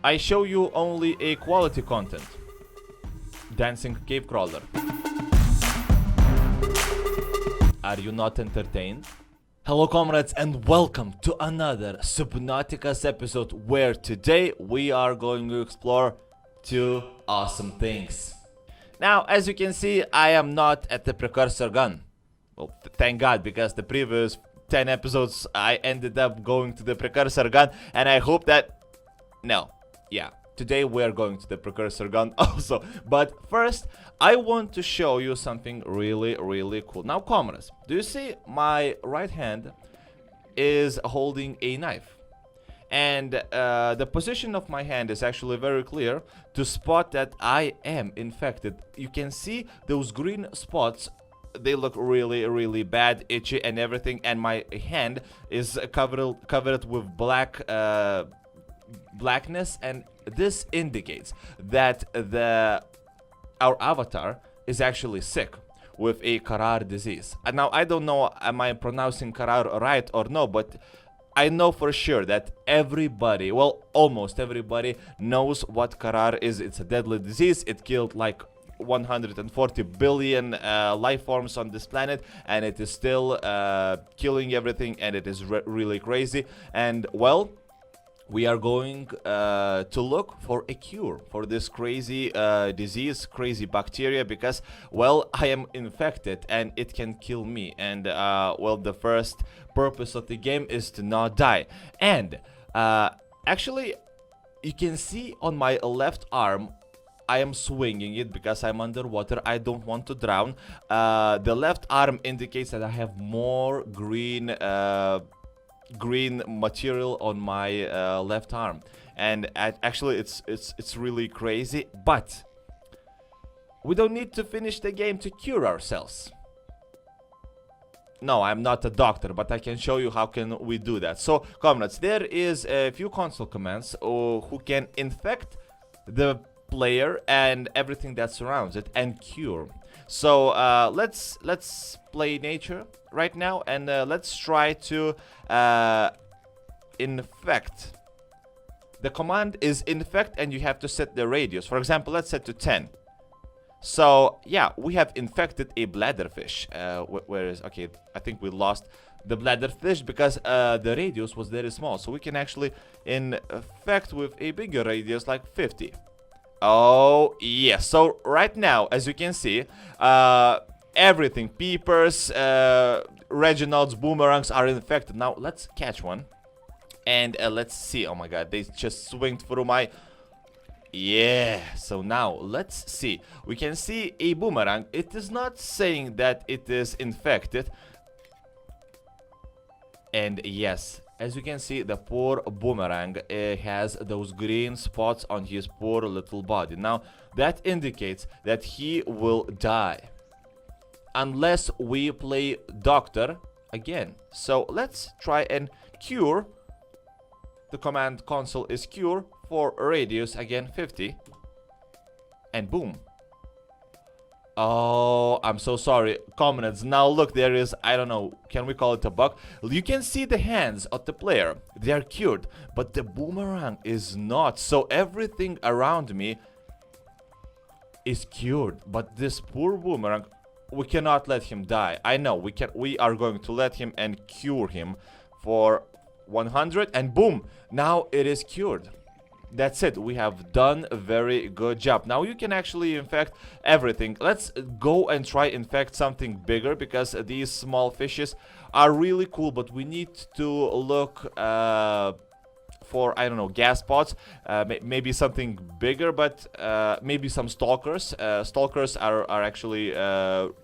I show you only a quality content. Dancing cave crawler. Are you not entertained? Hello comrades and welcome to another Subnautica's episode where today we are going to explore two awesome things. Now, as you can see, I am not at the Precursor gun. Well, thank God, because the previous 10 episodes I ended up going to the Precursor gun, and I hope that... No. Yeah. Today we are going to the Precursor gun also. But first, I want to show you something really cool. Now, comrades, do you see my right hand is holding a knife? And the position of my hand is actually very clear to spot that I am infected. You can see those green spots. They look really bad, itchy and everything. And my hand is covered with blackness, and this indicates that our avatar is actually sick with a Carar disease. And now I don't know, am I pronouncing Carar right or no, but I know for sure that everybody, well, almost everybody knows what Carar is. It's a deadly disease. It killed like 140 billion life forms on this planet, and it is still killing everything, and it is really crazy. And well, we are going to look for a cure for this crazy disease, crazy bacteria, because, well, I am infected and it can kill me. And, well, the first purpose of the game is to not die. And, actually, you can see on my left arm, I am swinging it because I'm underwater. I don't want to drown. The left arm indicates that I have more green material on my left arm, and actually it's really crazy. But we don't need to finish the game to cure ourselves. No, I'm not a doctor, but I can show you how can we do that. So comrades, there is a few console commands who can infect the player and everything that surrounds it and cure. So let's play nature right now, and let's try to infect. The command is infect, and you have to set the radius. For example, let's set to 10. So yeah, we have infected a bladderfish. Where is, okay, I think we lost the bladderfish because the radius was very small. So we can actually infect with a bigger radius, like 50. Oh, yes. So right now, as you can see, everything, peepers, Reginald's, boomerangs are infected. Now, let's catch one. And let's see. Oh my god, they just swinged through my... Yeah. So now, let's see. We can see a boomerang. It is not saying that it is infected. And yes, as you can see, the poor boomerang has those green spots on his poor little body. Now, that indicates that he will die unless we play doctor again. So let's try and cure. The command console is cure for radius, again 50, and boom. Oh, I'm so sorry, comrades. Now look, there is, I don't know, can we call it a bug? You can see the hands of the player. They are cured, but the boomerang is not. So everything around me is cured, but this poor boomerang, we cannot let him die. I know, we are going to let him and cure him for 100, and boom, now it is cured. That's it. We have done a very good job. Now you can actually infect everything. Let's go and try infect something bigger, because these small fishes are really cool, but we need to look for, I don't know, gas pods, maybe something bigger, but maybe some stalkers. Stalkers are actually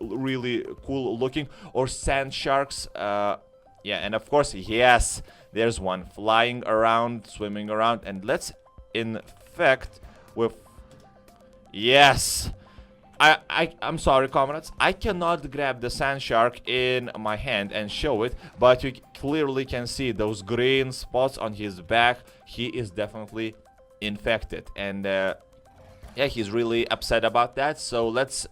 really cool looking, or sand sharks. Yeah, and of course, yes, there's one flying around, swimming around, and let's infect with... Yes, I'm sorry, comrades, I cannot grab the sand shark in my hand and show it, but you clearly can see those green spots on his back. He is definitely infected, and yeah, he's really upset about that. So let's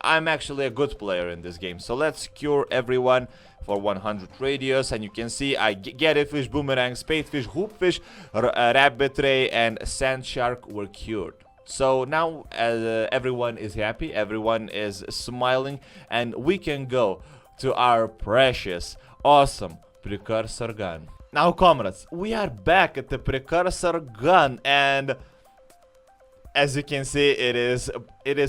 I'm actually a good player in this game. So let's cure everyone for 100 radius, and you can see I Gettyfish, Boomerang, Spadefish, Hoopfish, Rabbit Ray, and Sand Shark were cured. So now everyone is happy, everyone is smiling, and we can go to our precious, awesome Precursor gun. Now, comrades, we are back at the Precursor gun, and as you can see, it is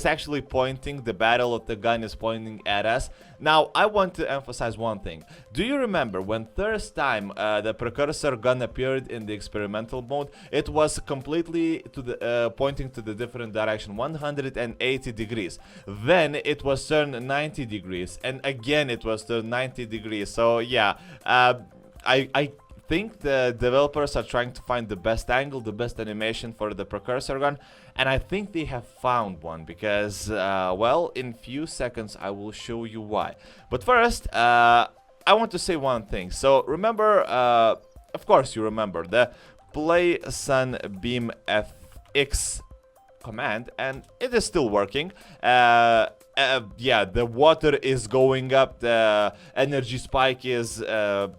actually pointing. The barrel of the gun is pointing at us. Now, I want to emphasize one thing. Do you remember when first time the Precursor gun appeared in the experimental mode? It was completely to the pointing to the different direction, 180 degrees. Then it was turned 90 degrees, and again it was turned 90 degrees. So yeah, I think the developers are trying to find the best angle, the best animation for the Precursor gun, and I think they have found one because, well, in few seconds I will show you why. But first, I want to say one thing. So remember, of course you remember the play Sunbeam FX command, and it is still working. Yeah, the water is going up, the energy spike is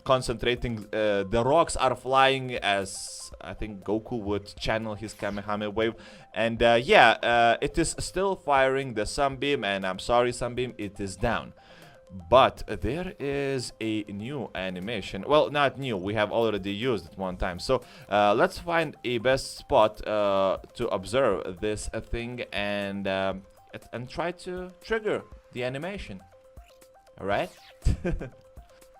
concentrating, the rocks are flying as I think Goku would channel his Kamehameha wave, and yeah, it is still firing the Sunbeam, and I'm sorry Sunbeam, it is down. But there is a new animation. Well, not new, we have already used it one time. So let's find a best spot to observe this thing and try to trigger the animation. Alright?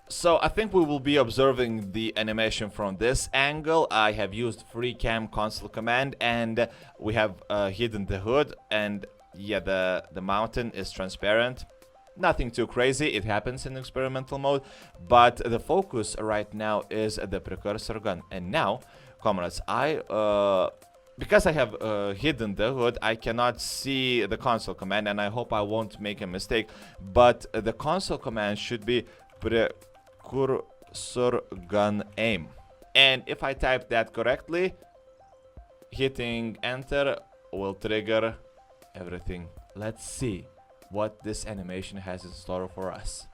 So I think we will be observing the animation from this angle. I have used FreeCam console command, and we have hidden the hood, and yeah, the mountain is transparent. Nothing too crazy, it happens in experimental mode, but the focus right now is the Precursor gun. And now, comrades, because I have hidden the hood, I cannot see the console command, and I hope I won't make a mistake, but the console command should be Precursor gun aim. And if I type that correctly, hitting enter will trigger everything. Let's see what this animation has in store for us.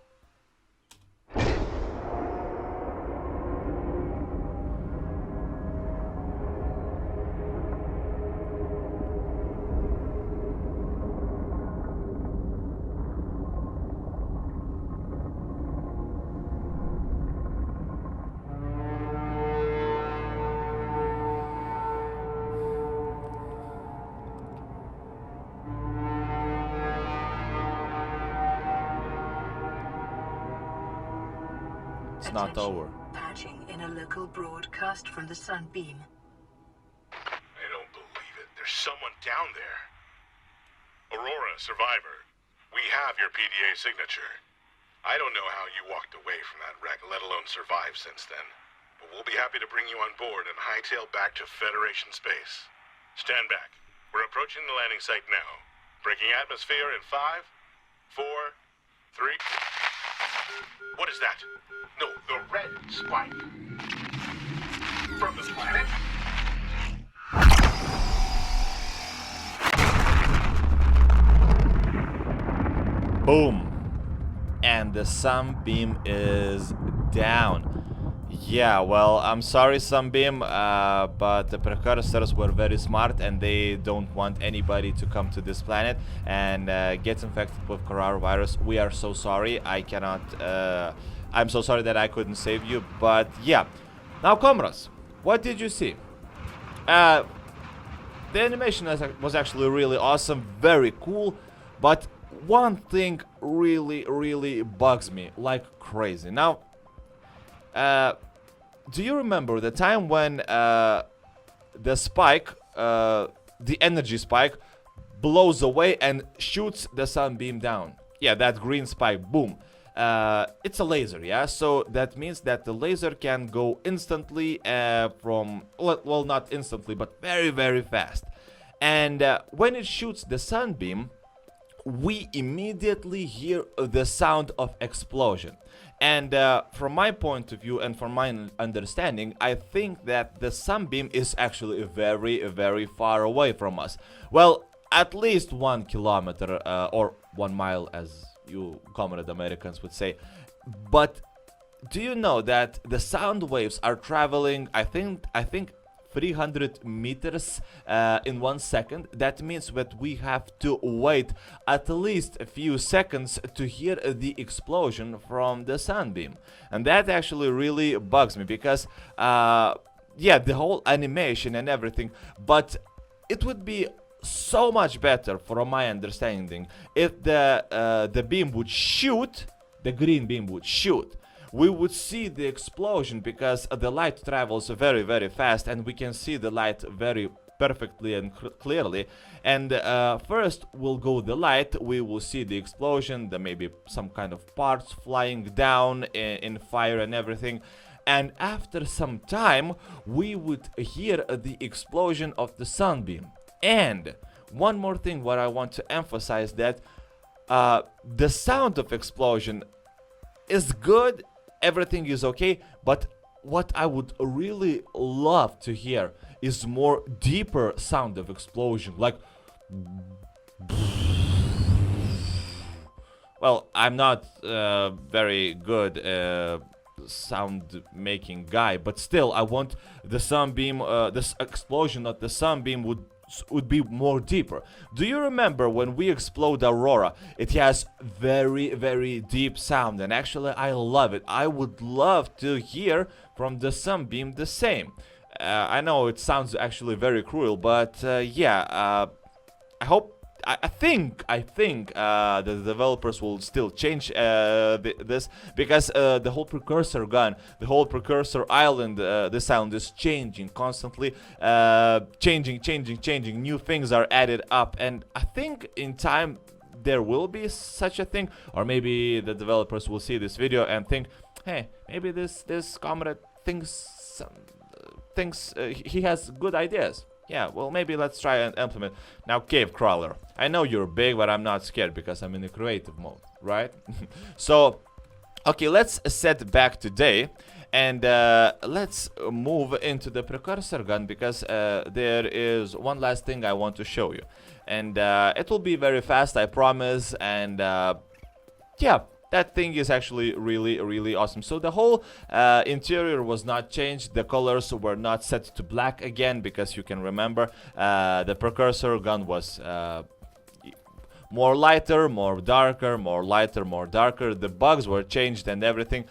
It's not over. Patching in a local broadcast from the Sunbeam. I don't believe it. There's someone down there. Aurora, survivor. We have your PDA signature. I don't know how you walked away from that wreck, let alone survive since then. But we'll be happy to bring you on board and hightail back to Federation space. Stand back. We're approaching the landing site now. Breaking atmosphere in 5, 4, 3... What is that? No, the red spike. From the planet? Boom. And the Sunbeam is down. Yeah, well, I'm sorry Sunbeam, but the Precursors were very smart, and they don't want anybody to come to this planet and get infected with Carar virus. We are so sorry. I cannot, I'm so sorry that I couldn't save you, but yeah. Now, comrades, what did you see? The animation was actually really awesome, very cool, but one thing really bugs me like crazy. Now, do you remember the time when the spike, the energy spike, blows away and shoots the Sunbeam down? Yeah, that green spike, boom. It's a laser, yeah? So that means that the laser can go instantly from, well, not instantly, but very fast. And when it shoots the Sunbeam, we immediately hear the sound of explosion. And from my point of view and from my understanding, I think that the Sunbeam is actually very far away from us. Well, at least 1 kilometer or 1 mile, as you comrade Americans would say. But do you know that the sound waves are traveling, I think 300 meters in 1 second? That means that we have to wait at least a few seconds to hear the explosion from the Sunbeam. And that actually really bugs me because, yeah, the whole animation and everything, but it would be so much better, from my understanding, if the beam would shoot, the green beam would shoot. We would see the explosion because the light travels very, very fast, and we can see the light very perfectly and clearly. And first will go the light, we will see the explosion, there may be some kind of parts flying down in fire and everything. And after some time, we would hear the explosion of the Sunbeam. And one more thing what I want to emphasize, that the sound of explosion is good, everything is okay, but what I would really love to hear is more deeper sound of explosion, like, well, I'm not very good sound making guy, but still I want the Sunbeam, this explosion of the Sunbeam would be more deeper. Do you remember when we explode Aurora? It has very, very deep sound, and actually I love it. I would love to hear from the Sunbeam the same. I know it sounds actually very cruel, but yeah, I think the developers will still change this, because the whole Precursor gun, the whole Precursor island, the sound is changing constantly, changing. New things are added up, and I think in time there will be such a thing, or maybe the developers will see this video and think, hey, maybe this comrade thinks he has good ideas. Yeah, well, maybe let's try and implement. Now, Cave Crawler. I know you're big, but I'm not scared because I'm in a creative mode, right? So, okay, let's set back today and let's move into the Precursor gun, because there is one last thing I want to show you. And it will be very fast, I promise, and yeah. That thing is actually really, really awesome. So the whole interior was not changed. The colors were not set to black again, because you can remember the Precursor gun was more lighter, more darker, more lighter, more darker. The bugs were changed and everything.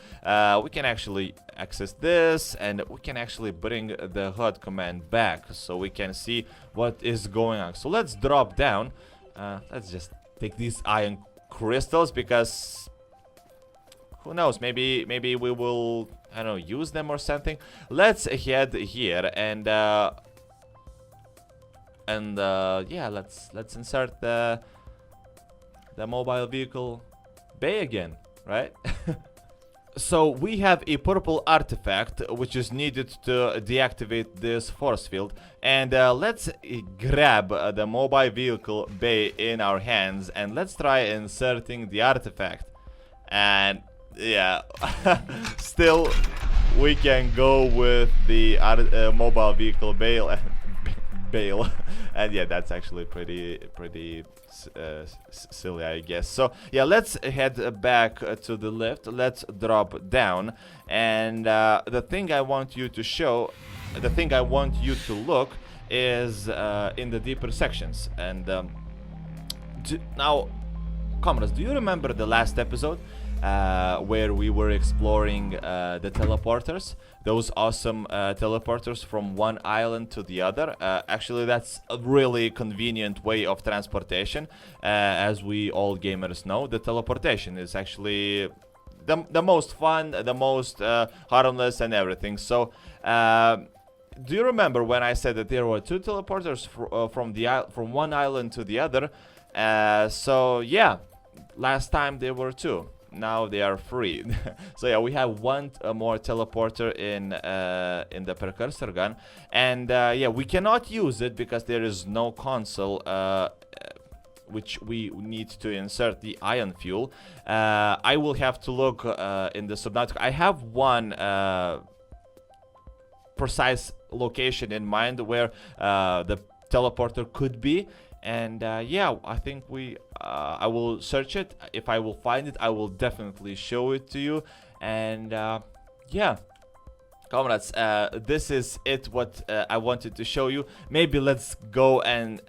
We can actually access this, and we can actually bring the HUD command back so we can see what is going on. So let's drop down. Let's just take these iron crystals, because who knows, maybe we will, I don't know, use them or something. Let's head here and yeah, let's insert the mobile vehicle bay again, right? So we have a purple artifact which is needed to deactivate this force field, and let's grab the mobile vehicle bay in our hands and let's try inserting the artifact. And yeah, still we can go with the mobile vehicle bail and yeah, that's actually pretty silly, I guess. So yeah, let's head back to the left. Let's drop down, and the thing I want you to show, the thing I want you to look is in the deeper sections. And now, comrades, do you remember the last episode where we were exploring the teleporters, those awesome teleporters from one island to the other? Actually, that's a really convenient way of transportation. As we all gamers know, the teleportation is actually the most fun, the most harmless and everything. So do you remember when I said that there were two teleporters from one island to the other? So yeah, last time there were two. Now they are free. So yeah, we have one more teleporter in the Precursor gun, and yeah, we cannot use it because there is no console which we need to insert the ion fuel. I will have to look in the Subnautica. I have one precise location in mind where the teleporter could be, And yeah, I think I will search it. If I will find it, I will definitely show it to you. And yeah, comrades, this is it, what I wanted to show you. Maybe let's go and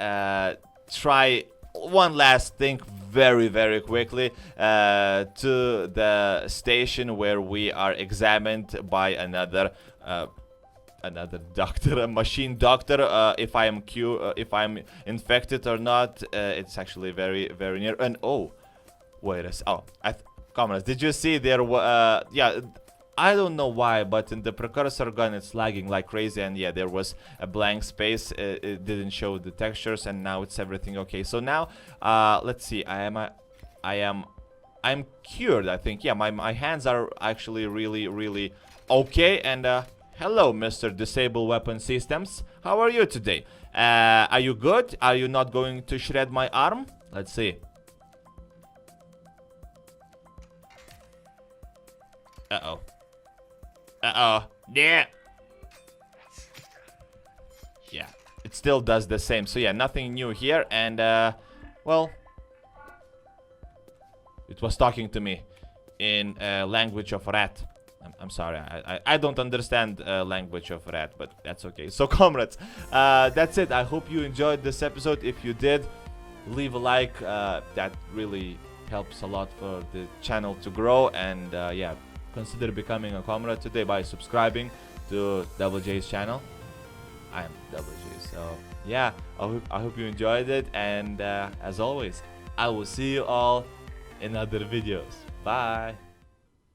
try one last thing very quickly, to the station where we are examined by another doctor, a machine doctor. If I am if I'm infected or not. It's actually very near. And oh, wait a comrades, did you see there? Yeah, I don't know why, but in the Precursor gun it's lagging like crazy, and yeah, there was a blank space. It didn't show the textures, and now it's everything okay. So now, let's see. I'm cured, I think. Yeah, my hands are actually really okay. And hello, Mr. Disable Weapon Systems. How are you today? Are you good? Are you not going to shred my arm? Let's see. Uh-oh. Yeah. Yeah, it still does the same. So yeah, nothing new here. And well, it was talking to me in language of rat. I'm sorry, I don't understand language of rat, but that's okay. So comrades, that's it. I hope you enjoyed this episode. If you did, leave a like. That really helps a lot for the channel to grow. And yeah, consider becoming a comrade today by subscribing to DoubleJ's channel. I am DoubleJ. So yeah, I hope you enjoyed it. And as always, I will see you all in other videos. Bye.